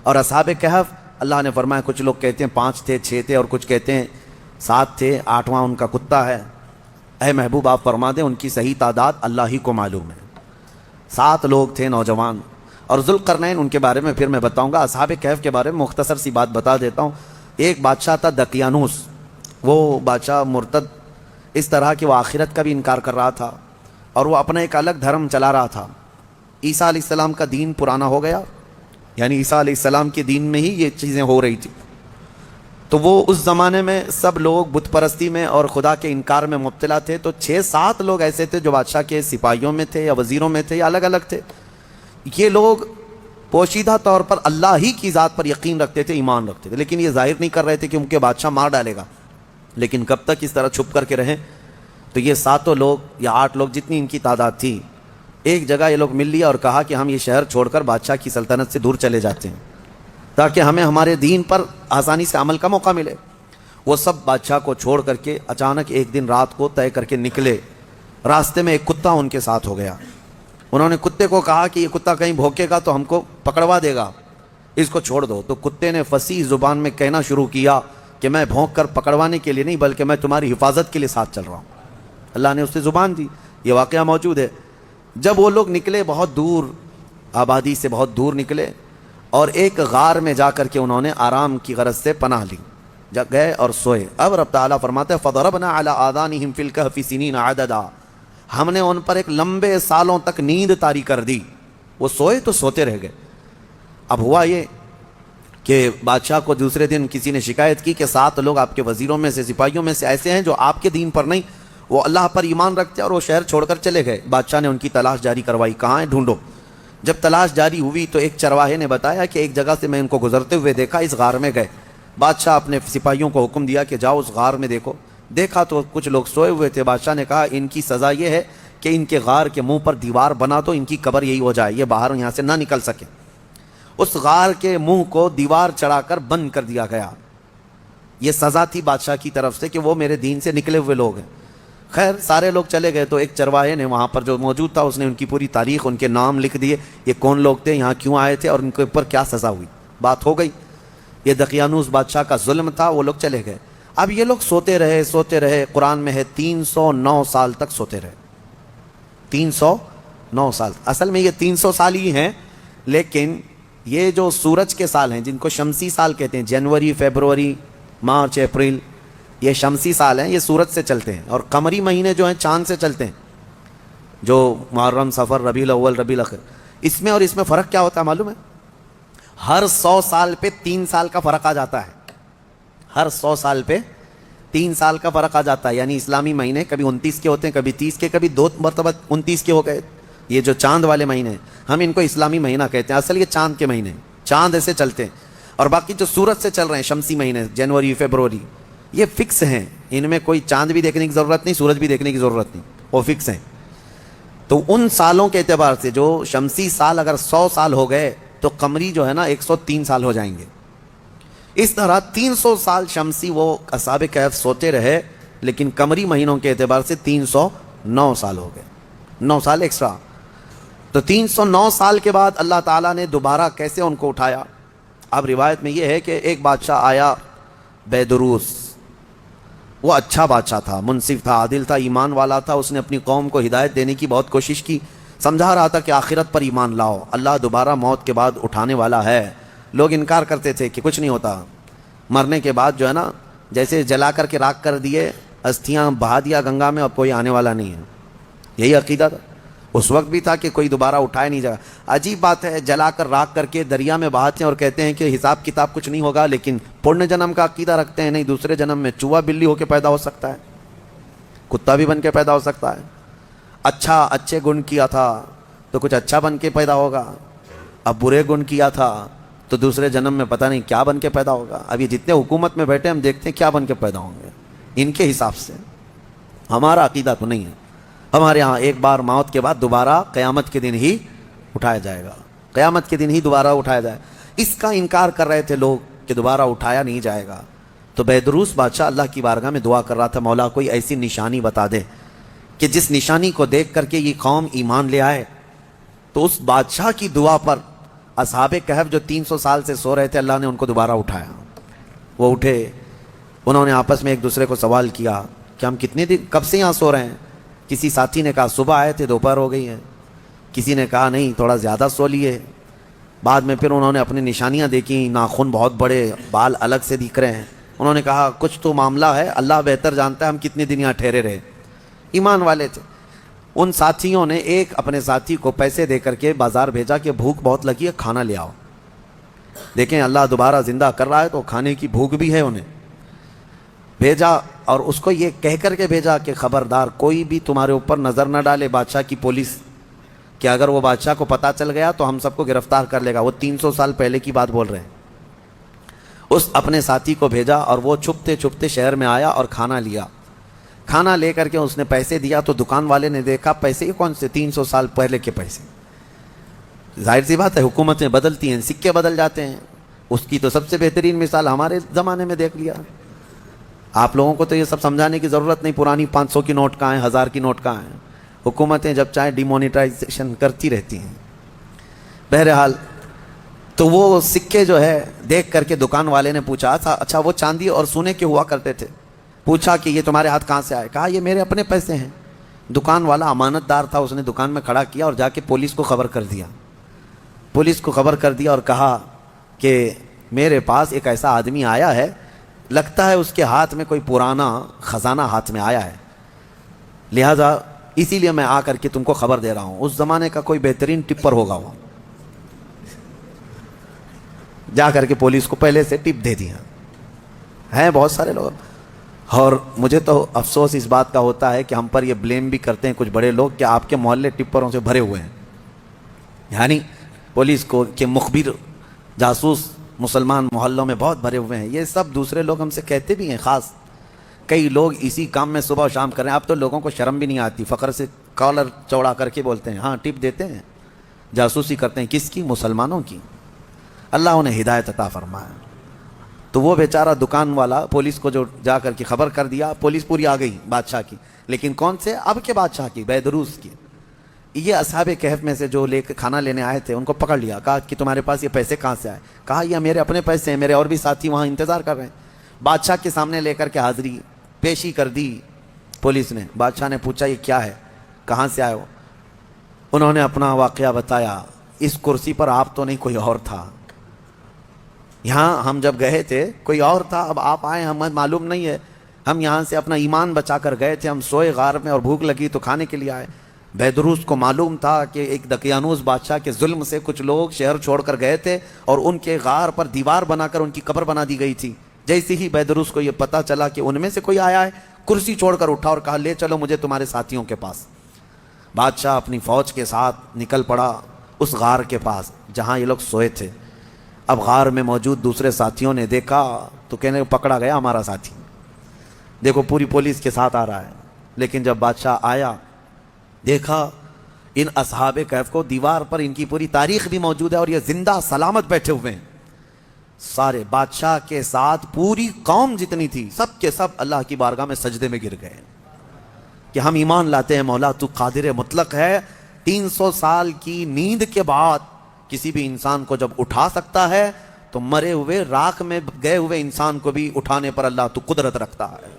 اور اصحاب کہف اللہ نے فرمایا کچھ لوگ کہتے ہیں 5 تھے 6 تھے اور کچھ کہتے ہیں 7 تھے، 8واں ان کا کتا ہے۔ اے محبوب آپ فرما دیں ان کی صحیح تعداد اللہ ہی کو معلوم ہے۔ 7 لوگ تھے نوجوان، اور ذوالقرنین ان کے بارے میں پھر میں بتاؤں گا۔ اصحاب کہف کے بارے میں مختصر سی بات بتا دیتا ہوں۔ ایک بادشاہ تھا دقیانوس، وہ بادشاہ مرتد اس طرح کہ وہ آخرت کا بھی انکار کر رہا تھا اور وہ اپنا ایک الگ دھرم چلا رہا تھا۔ عیسیٰ علیہ السلام کا دین پرانا ہو گیا، یعنی عیسیٰ علیہ السلام کے دین میں ہی یہ چیزیں ہو رہی تھی، تو وہ اس زمانے میں سب لوگ بت پرستی میں اور خدا کے انکار میں مبتلا تھے۔ تو 6-7 لوگ ایسے تھے جو بادشاہ کے سپاہیوں میں تھے یا وزیروں میں تھے یا الگ الگ تھے۔ یہ لوگ پوشیدہ طور پر اللہ ہی کی ذات پر یقین رکھتے تھے، ایمان رکھتے تھے، لیکن یہ ظاہر نہیں کر رہے تھے کہ ان کے بادشاہ مار ڈالے گا۔ لیکن کب تک اس طرح چھپ کر کے رہیں؟ تو یہ 7 لوگ یا 8 لوگ جتنی ان کی تعداد تھی، ایک جگہ یہ لوگ مل لیا اور کہا کہ ہم یہ شہر چھوڑ کر بادشاہ کی سلطنت سے دور چلے جاتے ہیں تاکہ ہمیں ہمارے دین پر آسانی سے عمل کا موقع ملے۔ وہ سب بادشاہ کو چھوڑ کر کے اچانک ایک دن رات کو طے کر کے نکلے۔ راستے میں ایک کتا ان کے ساتھ ہو گیا۔ انہوں نے کتے کو کہا کہ یہ کتا کہیں بھوکے گا تو ہم کو پکڑوا دے گا، اس کو چھوڑ دو۔ تو کتے نے فصیح زبان میں کہنا شروع کیا کہ میں بھونک کر پکڑوانے کے لیے نہیں بلکہ میں تمہاری حفاظت کے لیے ساتھ چل رہا ہوں۔ اللہ نے اس سے زبان دی، یہ واقعہ موجود ہے۔ جب وہ لوگ نکلے بہت دور، آبادی سے بہت دور نکلے اور ایک غار میں جا کر کے انہوں نے آرام کی غرض سے پناہ لی، گئے اور سوئے۔ اب رب تعالیٰ فرماتے ہیں فَضَرَبْنَا عَلَىٰ آذَانِهِمْ فِي الْكَهْفِ سِنِينَ عَدَدًا، ہم نے ان پر ایک لمبے سالوں تک نیند طاری کر دی۔ وہ سوئے تو سوتے رہ گئے۔ اب ہوا یہ کہ بادشاہ کو دوسرے دن کسی نے شکایت کی کہ 7 لوگ آپ کے وزیروں میں سے سپاہیوں میں سے ایسے ہیں جو آپ کے دین پر نہیں، وہ اللہ پر ایمان رکھتے ہیں اور وہ شہر چھوڑ کر چلے گئے۔ بادشاہ نے ان کی تلاش جاری کروائی، کہاں ہیں ڈھونڈو۔ جب تلاش جاری ہوئی تو ایک چرواہے نے بتایا کہ ایک جگہ سے میں ان کو گزرتے ہوئے دیکھا، اس غار میں گئے۔ بادشاہ اپنے سپاہیوں کو حکم دیا کہ جاؤ اس غار میں دیکھو۔ دیکھا تو کچھ لوگ سوئے ہوئے تھے۔ بادشاہ نے کہا ان کی سزا یہ ہے کہ ان کے غار کے منہ پر دیوار بنا دو، ان کی قبر یہی ہو جائے، یہ باہر یہاں سے نہ نکل سکے۔ اس غار کے منہ کو دیوار چڑھا کر بند کر دیا گیا۔ یہ سزا تھی بادشاہ کی طرف سے کہ وہ میرے دین سے نکلے ہوئے لوگ ہیں۔ خیر سارے لوگ چلے گئے تو ایک چرواہے نے وہاں پر جو موجود تھا اس نے ان کی پوری تاریخ، ان کے نام لکھ دیے، یہ کون لوگ تھے، یہاں کیوں آئے تھے اور ان کے اوپر کیا سزا ہوئی۔ بات ہو گئی۔ یہ دقیانوس بادشاہ کا ظلم تھا، وہ لوگ چلے گئے۔ اب یہ لوگ سوتے رہے، قرآن میں ہے 309 سال تک سوتے رہے۔ 309 سال، اصل میں یہ 300 سال ہی ہیں، لیکن یہ جو سورج کے سال ہیں جن کو شمسی سال کہتے ہیں، جنوری، فیبروری، مارچ، اپریل، یہ شمسی سال ہیں، یہ سورج سے چلتے ہیں، اور قمری مہینے جو ہیں چاند سے چلتے ہیں، جو محرم، صفر، ربیع الاول، ربیع الاخر۔ اس میں اور اس میں فرق کیا ہوتا ہے معلوم ہے؟ ہر 100 سال پہ 3 سال کا فرق آ جاتا ہے۔ ہر 100 سال پہ 3 سال کا فرق آ جاتا ہے، یعنی اسلامی مہینے کبھی 29 کے ہوتے ہیں، کبھی 30 کے، کبھی 2 مرتبہ 29 کے ہو گئے۔ یہ جو چاند والے مہینے ہیں ہم ان کو اسلامی مہینہ کہتے ہیں، اصل یہ چاند کے مہینے، چاند ایسے چلتے ہیں۔ اور باقی جو سورج سے چل رہے ہیں شمسی مہینے، جنوری، فیبروری، یہ فکس ہیں، ان میں کوئی چاند بھی دیکھنے کی ضرورت نہیں، سورج بھی دیکھنے کی ضرورت نہیں، وہ فکس ہیں۔ تو ان سالوں کے اعتبار سے جو شمسی سال اگر 100 سال ہو گئے تو قمری جو ہے نا 103 سال ہو جائیں گے۔ اس طرح 300 سال شمسی وہ اصحاب کہف سوتے رہے، لیکن قمری مہینوں کے اعتبار سے 309 سال ہو گئے، 9 سال ایکسٹرا۔ تو 309 سال کے بعد اللہ تعالیٰ نے دوبارہ کیسے ان کو اٹھایا؟ اب روایت میں یہ ہے کہ ایک بادشاہ آیا بیدروس، وہ اچھا بادشاہ تھا، منصف تھا، عادل تھا، ایمان والا تھا۔ اس نے اپنی قوم کو ہدایت دینے کی بہت کوشش کی، سمجھا رہا تھا کہ آخرت پر ایمان لاؤ، اللہ دوبارہ موت کے بعد اٹھانے والا ہے۔ لوگ انکار کرتے تھے کہ کچھ نہیں ہوتا، مرنے کے بعد جو ہے نا جیسے جلا کر کے راکھ کر دیے، استھیاں بہا دیا گنگا میں، اب کوئی آنے والا نہیں ہے۔ یہی عقیدہ تھا اس وقت بھی تھا کہ کوئی دوبارہ اٹھائے نہیں جائے۔ عجیب بات ہے، جلا کر راکھ کر کے دریا میں بہاتے ہیں اور کہتے ہیں کہ حساب کتاب کچھ نہیں ہوگا، لیکن پرن جنم کا عقیدہ رکھتے ہیں، نہیں دوسرے جنم میں چوہا بلی ہو کے پیدا ہو سکتا ہے، کتا بھی بن کے پیدا ہو سکتا ہے۔ اچھے گن کیا تھا تو کچھ اچھا بن کے پیدا ہوگا، اب برے گن کیا تھا تو دوسرے جنم میں پتہ نہیں کیا بن کے پیدا ہوگا۔ اب یہ جتنے حکومت میں بیٹھے ہم دیکھتے ہیں کیا بن کے پیدا ہوں گے ان کے حساب سے۔ ہمارا عقیدہ تو نہیں ہے، ہمارے ہاں ایک بار موت کے بعد دوبارہ قیامت کے دن ہی اٹھایا جائے گا، قیامت کے دن ہی دوبارہ اٹھایا جائے گا۔ اس کا انکار کر رہے تھے لوگ کہ دوبارہ اٹھایا نہیں جائے گا۔ تو بیدروس بادشاہ اللہ کی بارگاہ میں دعا کر رہا تھا، مولا کوئی ایسی نشانی بتا دے کہ جس نشانی کو دیکھ کر کے یہ قوم ایمان لے آئے۔ تو اس بادشاہ کی دعا پر اصحاب کہف جو 300 سال سے سو رہے تھے، اللہ نے ان کو دوبارہ اٹھایا. وہ اٹھے، انہوں نے آپس میں ایک دوسرے کو سوال کیا کہ ہم کتنے دن کب سے یہاں سو رہے ہیں. کسی ساتھی نے کہا صبح آئے تھے، دوپہر ہو گئی ہے. کسی نے کہا نہیں تھوڑا زیادہ سو لیے. بعد میں پھر انہوں نے اپنی نشانیاں دیکھی، ناخن بہت بڑے، بال الگ سے دکھ رہے ہیں. انہوں نے کہا کچھ تو معاملہ ہے، اللہ بہتر جانتا ہے ہم کتنے دن یہاں ٹھہرے رہے. ایمان والے تھے. ان ساتھیوں نے ایک اپنے ساتھی کو پیسے دے کر کے بازار بھیجا کہ بھوک بہت لگی ہے، کھانا لے آؤ. دیکھیں اللہ دوبارہ زندہ کر رہا ہے تو کھانے کی بھوک بھی ہے. انہیں بھیجا اور اس کو یہ کہہ کر کے بھیجا کہ خبردار کوئی بھی تمہارے اوپر نظر نہ ڈالے بادشاہ کی پولیس، کہ اگر وہ بادشاہ کو پتہ چل گیا تو ہم سب کو گرفتار کر لے گا. وہ 300 سال پہلے کی بات بول رہے ہیں. اس اپنے ساتھی کو بھیجا اور وہ چھپتے چھپتے شہر میں آیا اور کھانا لیا. کھانا لے کر کے اس نے پیسے دیا تو دکان والے نے دیکھا پیسے یہ کون سے 300 سال پہلے کے پیسے. ظاہر سی بات ہے حکومتیں بدلتی ہیں، سکے بدل جاتے ہیں. اس کی تو سب سے بہترین مثال ہمارے زمانے میں دیکھ لیا. آپ لوگوں کو تو یہ سب سمجھانے کی ضرورت نہیں، پرانی 500 کی نوٹ کہاں ہیں، 1000 کی نوٹ کہاں ہیں. حکومتیں جب چاہیں ڈی مونیٹائزیشن کرتی رہتی ہیں. بہرحال تو وہ سکے جو ہے دیکھ کر کے دکان والے نے پوچھا تھا اچھا وہ چاندی اور سونے کے ہوا کرتے تھے. پوچھا کہ یہ تمہارے ہاتھ کہاں سے آئے؟ کہا یہ میرے اپنے پیسے ہیں. دکان والا امانت دار تھا، اس نے دکان میں کھڑا کیا اور جا کے پولیس کو خبر کر دیا. پولیس کو خبر کر دیا اور کہا کہ میرے پاس ایک ایسا آدمی آیا ہے، لگتا ہے اس کے ہاتھ میں کوئی پرانا خزانہ ہاتھ میں آیا ہے، لہذا اسی لیے میں آ کر کے تم کو خبر دے رہا ہوں. اس زمانے کا کوئی بہترین ٹپر ہوگا وہ. جا کر کے پولیس کو پہلے سے ٹپ دے دیا. ہیں بہت سارے لوگ. اور مجھے تو افسوس اس بات کا ہوتا ہے کہ ہم پر یہ بلیم بھی کرتے ہیں کچھ بڑے لوگ کہ آپ کے محلے ٹپروں سے بھرے ہوئے ہیں. یعنی پولیس کو کہ مخبر جاسوس مسلمان محلوں میں بہت بھرے ہوئے ہیں. یہ سب دوسرے لوگ ہم سے کہتے بھی ہیں. خاص کئی لوگ اسی کام میں صبح و شام کر رہے ہیں. اب تو لوگوں کو شرم بھی نہیں آتی، فخر سے کالر چوڑا کر کے بولتے ہیں ہاں ٹپ دیتے ہیں، جاسوسی کرتے ہیں. کس کی؟ مسلمانوں کی. اللہ انہیں ہدایت عطا فرمایا. تو وہ بیچارہ دکان والا پولیس کو جو جا کر کے خبر کر دیا، پولیس پوری آ گئی بادشاہ کی. لیکن کون سے؟ اب کے بادشاہ کی، بیدروس کی. یہ اصحاب کہف میں سے جو لے کے کھانا لینے آئے تھے ان کو پکڑ لیا. کہا کہ تمہارے پاس یہ پیسے کہاں سے آئے؟ کہا یہ میرے اپنے پیسے ہیں، میرے اور بھی ساتھی وہاں انتظار کر رہے ہیں. بادشاہ کے سامنے لے کر کے حاضری پیشی کر دی پولیس نے. بادشاہ نے پوچھا یہ کیا ہے، کہاں سے آئے ہو؟ انہوں نے اپنا واقعہ بتایا. اس کرسی پر آپ تو نہیں، کوئی اور تھا. یہاں ہم جب گئے تھے کوئی اور تھا، اب آپ آئے ہمیں معلوم نہیں ہے. ہم یہاں سے اپنا ایمان بچا کر گئے تھے، ہم سوئے غار میں اور بھوک لگی تو کھانے کے لیے آئے. بیدروس کو معلوم تھا کہ ایک دقیانوس بادشاہ کے ظلم سے کچھ لوگ شہر چھوڑ کر گئے تھے اور ان کے غار پر دیوار بنا کر ان کی قبر بنا دی گئی تھی. جیسے ہی بیدروس کو یہ پتا چلا کہ ان میں سے کوئی آیا ہے، کرسی چھوڑ کر اٹھا اور کہا لے چلو مجھے تمہارے ساتھیوں کے پاس. بادشاہ اپنی فوج کے ساتھ نکل پڑا اس غار کے پاس جہاں یہ لوگ سوئے تھے. اب غار میں موجود دوسرے ساتھیوں نے دیکھا تو کہنے پکڑا گیا ہمارا ساتھی، دیکھو پوری پولیس کے ساتھ آ رہا ہے. لیکن جب بادشاہ آیا دیکھا ان اصحاب کہف کو، دیوار پر ان کی پوری تاریخ بھی موجود ہے اور یہ زندہ سلامت بیٹھے ہوئے ہیں. سارے بادشاہ کے ساتھ پوری قوم جتنی تھی سب کے سب اللہ کی بارگاہ میں سجدے میں گر گئے کہ ہم ایمان لاتے ہیں مولا تو قادر مطلق ہے. 300 سال کی نیند کے بعد کسی بھی انسان کو جب اٹھا سکتا ہے تو مرے ہوئے راکھ میں گئے ہوئے انسان کو بھی اٹھانے پر اللہ تو قدرت رکھتا ہے.